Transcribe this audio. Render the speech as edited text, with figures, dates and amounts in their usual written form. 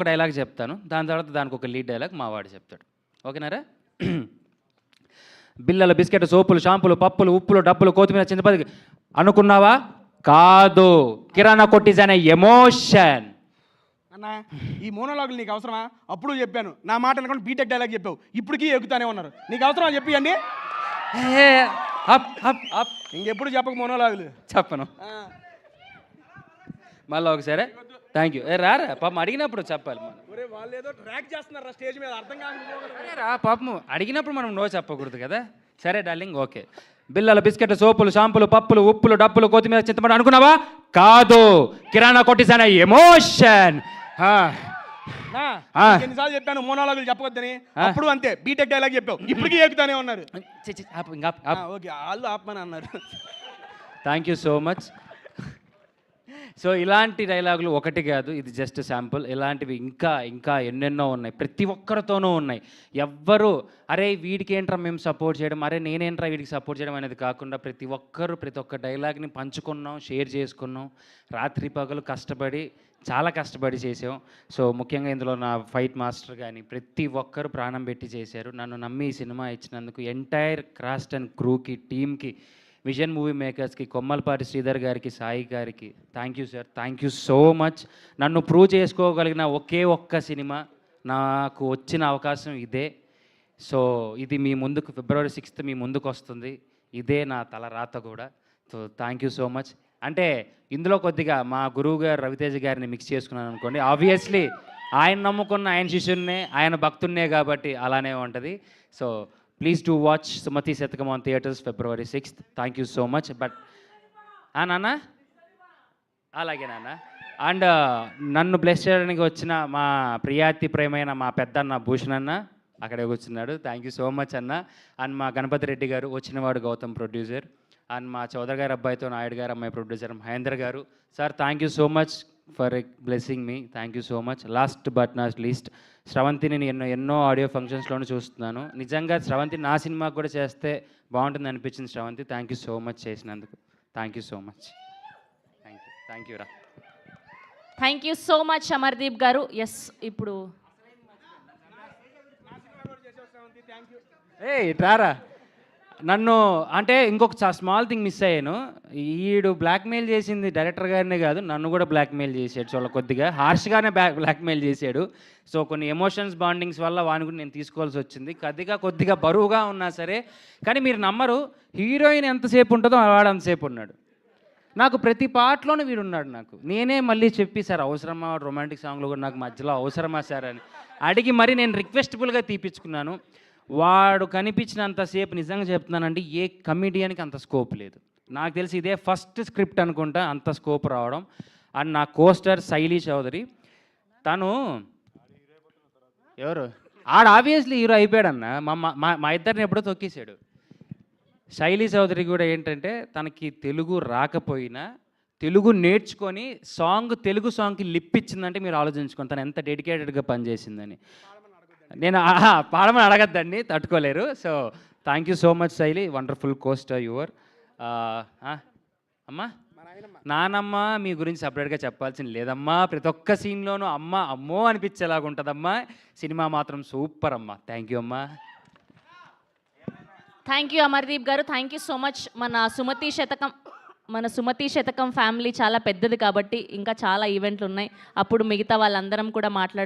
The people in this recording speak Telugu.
ఒక డైలాగ్ చెప్తాను, దాని తర్వాత దానికి ఒక లీడ్ డైలాగ్ మా వాడు చెప్తాడు. ఓకేనారా? బిల్లలు, బిస్కెట్, సోపులు, షాంపులు, పప్పులు, ఉప్పులు, డబ్బులు, కొత్తిమీర, చింతపండు అనుకున్నావా? కాదు, కిరాణా కొట్టిజానే ఎమోషన్. అన్న ఈ మోనోలాగులు నీకు అవసరమా? అప్పుడు చెప్పాను, నా మాట అనుకోండి బీటెక్ డైలాగ్ చెప్పావు, ఇప్పటికీ ఎక్కుతానే ఉన్నారు. నీకు అవసరమా చెప్పి అండి? ఇంకెప్పుడు చెప్పక మోనోలాగులు. చెప్పను మళ్ళీ ఒకసారి. Thank you. రారా పాపం, అడిగినప్పుడు చెప్పాలి మనం. వాళ్ళు ఏదో ట్రాక్ చేస్తున్నారు స్టేజ్ మీద, అర్థం కాదు రా పాపం, అడిగినప్పుడు మనం నో చెప్పకూడదు కదా. సరే డార్లింగ్, ఓకే. బిల్లలు, బిస్కెట్, సోపులు, షాంపులు, పప్పులు, ఉప్పులు, డబ్బులు, కొత్తిమీర, చింతపండు అనుకున్నావా? కాదు, కిరాణా కొట్టిజానే ఎమోషన్. ఎన్నిసార్లు చెప్పాను మోనోలాగులు చెప్పొద్దని? అప్పుడు అంతే, బీటెక్ డైలాగ్ చెప్పావు, ఇప్పటికీ ఎక్కుతానే ఉన్నారు. ఓకే, వాళ్ళు ఆపమని అన్నారు. Thank you so much. So ఇలాంటి డైలాగులు ఒకటి కాదు, ఇది జస్ట్ శాంపుల్. ఇలాంటివి ఇంకా ఇంకా ఎన్నెన్నో ఉన్నాయి, ప్రతి ఒక్కరితోనూ ఉన్నాయి. ఎవ్వరు అరే వీడికి ఏంట్రా మేము సపోర్ట్ చేయడం, అరే నేనేంట్రా వీడికి సపోర్ట్ చేయడం అనేది కాకుండా ప్రతి ఒక్కరు ప్రతి ఒక్క డైలాగ్ని పంచుకున్నాం, షేర్ చేసుకున్నాం. రాత్రి పగలు కష్టపడి, చాలా కష్టపడి చేసాం. సో ముఖ్యంగా ఇందులో నా ఫైట్ మాస్టర్ కానీ ప్రతి ఒక్కరు ప్రాణం పెట్టి చేశారు. నన్ను నమ్మి ఈ సినిమా ఇచ్చినందుకు ఎంటైర్ క్రాస్ట్ అండ్ క్రూకి, టీమ్కి, విజన్ మూవీ మేకర్స్కి, కొమ్మలపాటి శ్రీధర్ గారికి, సాయి గారికి thank you sir, thank you so much. నన్ను ప్రూవ్ చేసుకోగలిగిన ఒకే ఒక్క సినిమా, నాకు వచ్చిన అవకాశం ఇదే. సో ఇది మీ ముందుకు February 6th మీ ముందుకు వస్తుంది. ఇదే నా తల రాత కూడా. So thank you so much. అంటే ఇందులో కొద్దిగా మా గురువు గారు రవితేజ గారిని మిక్స్ చేసుకున్నాను అనుకోండి. ఆబ్వియస్లీ ఆయన నమ్ముకున్న ఆయన శిష్యున్నే, ఆయన భక్తున్నే కాబట్టి అలానే ఉంటుంది. So please to watch Sumathi Shatakam on theatres February 6th. Thank you so much. But నాన్న, అలాగే నాన్న. అండ్ నన్ను బ్లెస్ చేయడానికి వచ్చిన మా ప్రియాతి ప్రేమైన మా పెద్దన్న భూషణ్ అన్న అక్కడే కూర్చున్నాడు. థ్యాంక్ యూ సో మచ్ అన్న. అండ్ మా గణపతి రెడ్డి గారు, వచ్చినవాడు గౌతమ్ ప్రొడ్యూసర్. అండ్ మా చౌదరి గారి అబ్బాయితో నాయుడు గారు అమ్మాయి ప్రొడ్యూసర్ మహేంద్ర గారు. Sir thank you so much for blessing మీ. Thank you so much. Last but not least, శ్రవంతిని నేను ఎన్నో ఆడియో ఫంక్షన్స్లోనూ చూస్తున్నాను. నిజంగా శ్రవంతి నా సినిమాకి కూడా చేస్తే బాగుంటుంది అనిపించింది. Sravanthi thank you so much చేసినందుకు. Thank you so much. Thank you రా. Thank you so much Amardeep గారు. ఎస్, ఇప్పుడు రారా. నన్ను అంటే ఇంకొక స్మాల్ థింగ్ మిస్ అయ్యాను. ఈడు బ్లాక్మెయిల్ చేసింది డైరెక్టర్ గారినే కాదు, నన్ను కూడా బ్లాక్మెయిల్ చేశాడు. చాలా కొద్దిగా హార్ష్గానే బ్లాక్మెయిల్ చేశాడు. సో కొన్ని ఎమోషన్స్ బాండింగ్స్ వల్ల వాని కూడా నేను తీసుకోవాల్సి వచ్చింది. కొద్దిగా బరువుగా ఉన్నా సరే, కానీ మీరు నమ్మరు, హీరోయిన్ ఎంతసేపు ఉంటుందో వాడు అంతసేపు ఉన్నాడు. నాకు ప్రతి పాటలోనూ వీడు ఉన్నాడు. నాకు నేనే మళ్ళీ చెప్పి, సార్ అవసరమా రొమాంటిక్ సాంగ్లో కూడా నాకు మధ్యలో అవసరమా సార్ అని అడిగి మరి నేను రిక్వెస్టబుల్గా తీపించుకున్నాను. వాడు కనిపించినంతసేపు నిజంగా చెప్తున్నానండి, ఏ కమిడియన్కి అంత స్కోప్ లేదు. నాకు తెలిసి ఇదే ఫస్ట్ స్క్రిప్ట్ అనుకుంటా అంత స్కోప్ రావడం. అండ్ నా కోస్టర్ శైలి చౌదరి, తను ఎవరు ఆబ్వియస్లీ హీరో అయిపోయాడన్న. మా ఇద్దరిని ఎప్పుడో తొక్కేశాడు. శైలి చౌదరి కూడా ఏంటంటే తనకి తెలుగు రాకపోయినా తెలుగు నేర్చుకొని తెలుగు సాంగ్కి లిప్ ఇచ్చిందంటే మీరు ఆలోచించుకోండి తను ఎంత డెడికేటెడ్గా పనిచేసిందని. నేను పాడమని అడగద్దండి, తట్టుకోలేరు. So thank you so much శైలి, వండర్ఫుల్ కోస్టర్ యువర్. అమ్మా నానమ్మ మీ గురించి సపరేట్గా చెప్పాల్సింది లేదమ్మా. ప్రతి ఒక్క సీన్లోనూ అమ్మ అమ్మో అనిపించేలాగా ఉంటుందమ్మా. సినిమా మాత్రం సూపర్ అమ్మా. థ్యాంక్ యూ అమ్మా. థ్యాంక్ యూ అమర్దీప్ గారు. Thank you so much. మన సుమతి శతకం ఫ్యామిలీ చాలా పెద్దది కాబట్టి ఇంకా చాలా ఈవెంట్లు ఉన్నాయి. అప్పుడు మిగతా వాళ్ళందరం కూడా మాట్లాడుకుంటాం.